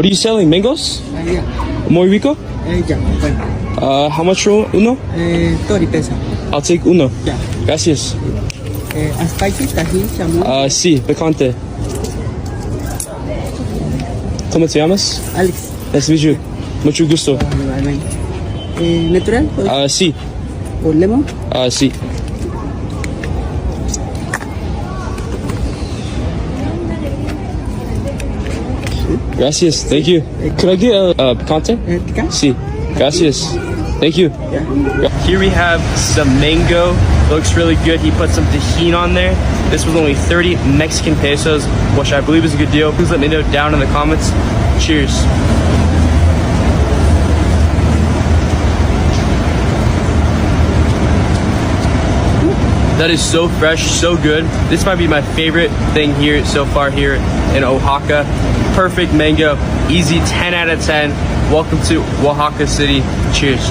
What are you selling? Mangoes? Yeah. Muy rico? Yeah, bueno. How much for uno? 30 pesos. I'll take uno. Yeah. Gracias. Spicy, tajín, chamoy. Sí, picante. ¿Cómo te llamas? Alex. Nice to meet you. Mucho gusto. ¿Natural? Sí. ¿O lemon? Sí. Gracias. Thank you. Could I get a picante? Picante? Sí. Gracias. Thank you. Yeah. Here we have some mango. Looks really good. He put some tahini on there. This was only 30 Mexican pesos, which I believe is a good deal. Please let me know down in the comments. Cheers. That is so fresh, so good. This might be my favorite thing here so far here in Oaxaca. Perfect mango, easy 10 out of 10. Welcome to Oaxaca City. Cheers.